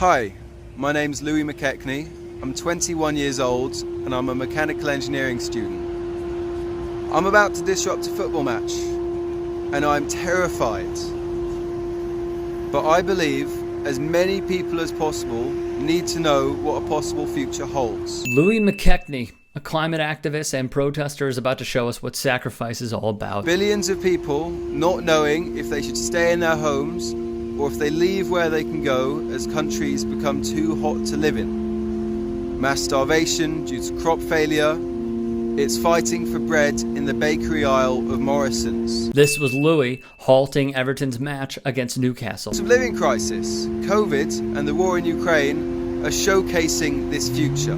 Hi, my name's Louis McKechnie. I'm 21 years old and I'm a mechanical engineering student. I'm about to disrupt a football match and I'm terrified. But I believe as many people as possible need to know what a possible future holds. Louis McKechnie, a climate activist and protester, is about to show us what sacrifice is all about. Billions of people not knowing if they should stay in their homes or if they leave where they can go as countries become too hot to live in. Mass starvation due to crop failure. It's fighting for bread in the bakery aisle of Morrison's. This was Louis halting Everton's match against Newcastle. Cost of living crisis, COVID and the war in Ukraine are showcasing this future.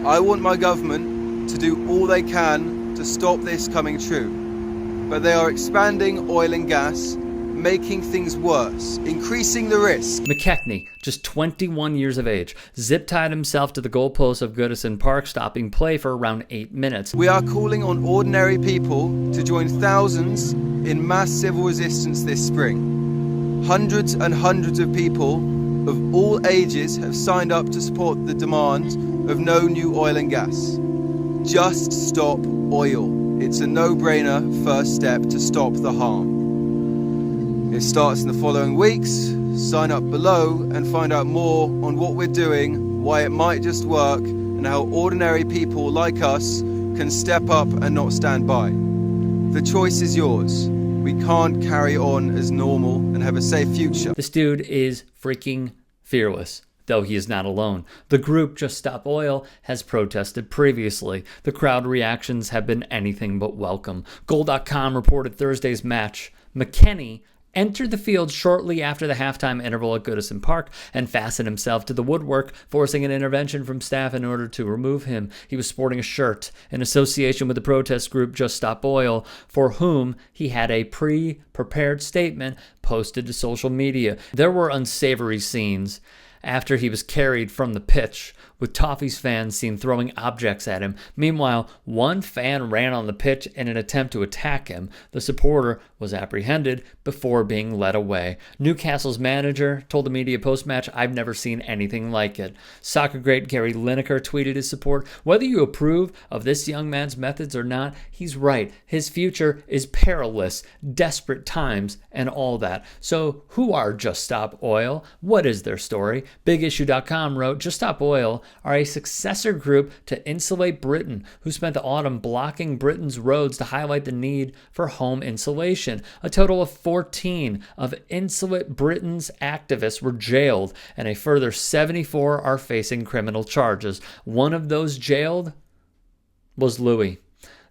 I want my government to do all they can to stop this coming true, but they are expanding oil and gas, making things worse, increasing the risk. McKechnie, just 21 years of age, zip-tied himself to the goalposts of Goodison Park, stopping play for around 8 minutes. We are calling on ordinary people to join thousands in mass civil resistance this spring. Hundreds and hundreds of people of all ages have signed up to support the demand of no new oil and gas. Just stop oil. It's a no-brainer first step to stop the harm. It starts in the following weeks. Sign up below and find out more on what we're doing, why it might just work, and how ordinary people like us can step up and not stand by. The choice is yours. We can't carry on as normal and have a safe future. This dude is freaking fearless, though he is not alone. The group Just Stop Oil has protested previously. The crowd reactions have been anything but welcome. Goal.com reported Thursday's match. McKechnie entered the field shortly after the halftime interval at Goodison Park and fastened himself to the woodwork, forcing an intervention from staff in order to remove him. He was sporting a shirt in association with the protest group Just Stop Oil, for whom he had a pre-prepared statement posted to social media. There were unsavory scenes after he was carried from the pitch, with Toffees fans seen throwing objects at him. Meanwhile, one fan ran on the pitch in an attempt to attack him. The supporter was apprehended before being led away. Newcastle's manager told the media post-match, "I've never seen anything like it." Soccer great Gary Lineker tweeted his support. "Whether you approve of this young man's methods or not, he's right. His future is perilous, desperate times, and all that." So who are Just Stop Oil? What is their story? BigIssue.com wrote, "Just Stop Oil are a successor group to Insulate Britain, who spent the autumn blocking Britain's roads to highlight the need for home insulation. A total of 14 of Insulate Britain's activists were jailed, and a further 74 are facing criminal charges. One of those jailed was Louis."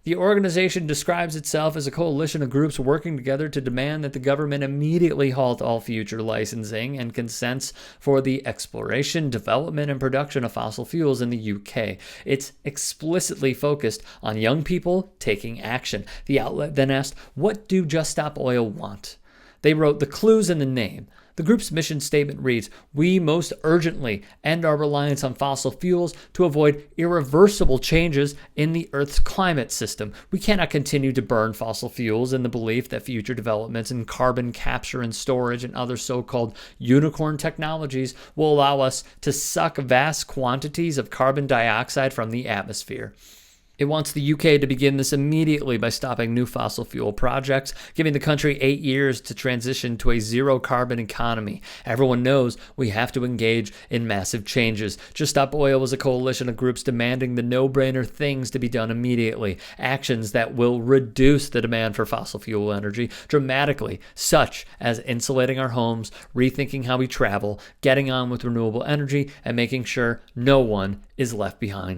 The organization describes itself as a coalition of groups working together to demand that the government immediately halt all future licensing and consents for the exploration, development, and production of fossil fuels in the UK. It's explicitly focused on young people taking action. The outlet then asked, "What do Just Stop Oil want?" They wrote, "The clue's in the name." The group's mission statement reads, "We most urgently end our reliance on fossil fuels to avoid irreversible changes in the Earth's climate system. We cannot continue to burn fossil fuels in the belief that future developments in carbon capture and storage and other so-called unicorn technologies will allow us to suck vast quantities of carbon dioxide from the atmosphere." It wants the UK to begin this immediately by stopping new fossil fuel projects, giving the country 8 years to transition to a zero-carbon economy. Everyone knows we have to engage in massive changes. Just Stop Oil was a coalition of groups demanding the no-brainer things to be done immediately, actions that will reduce the demand for fossil fuel energy dramatically, such as insulating our homes, rethinking how we travel, getting on with renewable energy, and making sure no one is left behind.